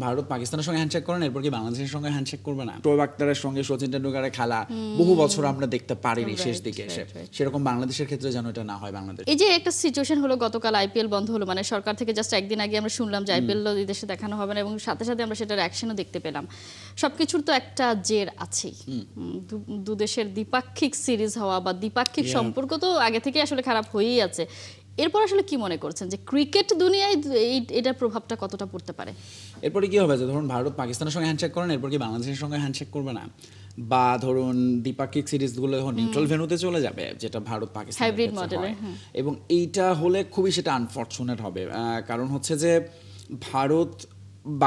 ভারত পাকিস্তানের সঙ্গে হ্যান্ডশেক করে না, এরপর কি বাংলাদেশের সঙ্গে হ্যান্ডশেক করবে না? শোয়েব আখতারের সঙ্গে সচিন টেন্ডুলকারের খেলা বহু বছর আমরা দেখতে পারিনি শেষ দিকে এসে, সেরকম বাংলাদেশের ক্ষেত্রে যেন এটা না হয়। বাংলাদেশ এই যে একটা সিচুয়েশন হলো, গতকাল আইপিএল বন্ধ হলো, মানে সরকার থেকে জাস্ট একদিন আগে আমরা শুনলাম যে আইপিএল এই দেশে দেখানো হবে না, এবং সাথে সাথে আমরা সেটার অ্যাকশনও দেখতে পেলাম। সবকিছুর তো একটা জের আছেই। দু দেশের দ্বিপাক্ষিক সিরিজ হওয়া বা দ্বিপাক্ষিক সম্পর্ক তো আগে থেকে আসলে খারাপ হয়েই আছে। এরপর আসলে কি মনে করছেন যে ক্রিকেট দুনিয়ায় এটার প্রভাবটা কতটা পড়তে পারে? এরপরে কি হবে যে ধরুন ভারত পাকিস্তানের সঙ্গে হ্যান্ডশেক করে না, এরপর কি বাংলাদেশের সঙ্গে হ্যান্ডশেক করবে না? বা ধরুন দ্বিপাক্ষিক সিরিজগুলো যখন নিউট্রাল ভেন্যুতে চলে যাবে, যেটা ভারত পাকিস্তান হাইব্রিড মডেলে, এবং এইটা হলে খুবই সেটা আনফরচুনেট হবে। কারণ হচ্ছে যে ভারত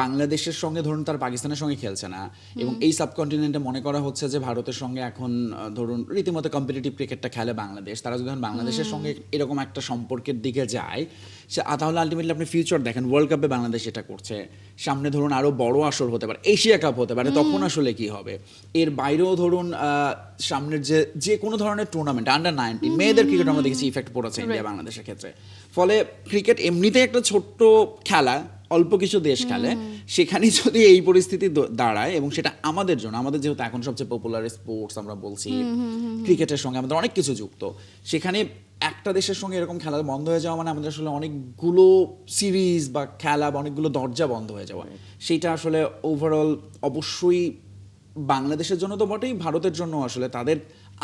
বাংলাদেশের সঙ্গে ধরুন তার পাকিস্তানের সঙ্গে খেলছে না, এবং এই সাবকন্টিনেন্টে মনে করা হচ্ছে যে ভারতের সঙ্গে এখন ধরুন রীতিমতো কম্পিটিটিভ ক্রিকেটটা খেলে বাংলাদেশ। তারা যদি এখন বাংলাদেশের সঙ্গে এরকম একটা সম্পর্কের দিকে যায়, সে তাহলে আলটিমেটলি আপনি ফিউচার দেখেন, ওয়ার্ল্ড কাপে বাংলাদেশ এটা করছে, সামনে ধরুন আরও বড় আসর হতে পারে, এশিয়া কাপ হতে পারে, তখন আসলে কি হবে? এর বাইরেও ধরুন সামনের যে কোনো ধরনের টুর্নামেন্ট, আন্ডার-19 মেয়েদের ক্রিকেট আমরা দেখেছি ইফেক্ট পড়েছে ইন্ডিয়া বাংলাদেশের ক্ষেত্রে। ফলে ক্রিকেট এমনিতে একটা ছোট্ট খেলা, অল্প কিছু দেশ খেলে, সেখানে যদি এই পরিস্থিতি দাঁড়ায়, এবং সেটা আমাদের জন্য, আমাদের যেহেতু এখন সবচেয়ে পপুলার স্পোর্টস আমরা বলছি, ক্রিকেটের সঙ্গে আমাদের অনেক কিছু যুক্ত, সেখানে একটা দেশের সঙ্গে এরকম খেলা বন্ধ হয়ে যাওয়া মানে আমাদের আসলে অনেকগুলো সিরিজ বা খেলা বা অনেকগুলো দরজা বন্ধ হয়ে যাওয়া, সেইটা আসলে ওভারঅল অবশ্যই বাংলাদেশের জন্য তো বটেই, ভারতের জন্য আসলে তাদের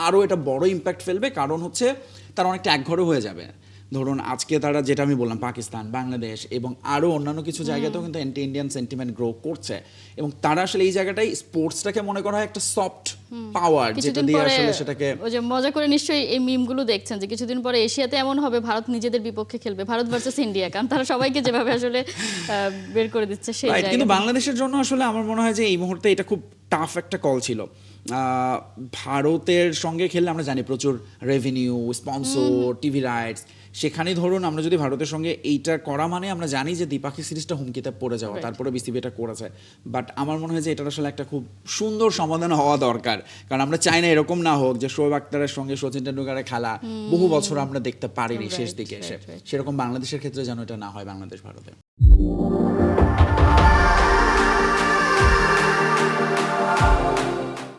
আরও এটা বড় ইম্প্যাক্ট ফেলবে। কারণ হচ্ছে তারা অনেকটা একঘরে হয়ে যাবে। ধরুন আজকে তারা, যেটা আমি বললাম, পাকিস্তান, বাংলাদেশ এবং আরও অন্যান্য কিছু জায়গাতেও কিন্তু অ্যান্টি ইন্ডিয়ান সেন্টিমেন্ট গ্রো করছে, এবং তারা আসলে এই জায়গাটাই স্পোর্টসটাকে মনে করা হয় একটা সফট পাওয়ার, যেটা দিয়ে আসলে সেটাকে, ওই যে মজা করে নিশ্চয়ই এই মিমগুলো দেখছেন যে কিছুদিন পরে এশিয়াতে এমন হবে ভারত নিজেদের বিপক্ষে খেলবে, ভারত ভার্সেস ইন্ডিয়া, কারণ তারা সবাইকে যেভাবে আসলে বের করে দিচ্ছে সেই জায়গায়। কিন্তু বাংলাদেশের জন্য আসলে আমার মনে হয় যে এই মুহূর্তে এটা খুব টাফ একটা কল ছিল। ভারতের সঙ্গে খেললে আমরা জানি প্রচুর রেভিনিউ, স্পন্সর, টিভি রাইটস, সেখানে ধরুন আমরা যদি ভারতের সঙ্গে এইটা করা মানে আমরা জানি যে দ্বিপাক্ষিক সিরিজটা হুমকিতে পড়ে যাওয়া, তারপরে বিসিবি এটা করেছে। বাট আমার মনে হয় যে এটার আসলে একটা খুব সুন্দর সমাধান হওয়া দরকার, কারণ আমরা চাই না এরকম না হোক যে শোয়েব আখতারের সঙ্গে সচিন টেন্ডুলকারের খেলা বহু বছর আমরা দেখতে পারিনি শেষ দিকে এসে, সেরকম বাংলাদেশের ক্ষেত্রে যেন এটা না হয় বাংলাদেশ ভারতে।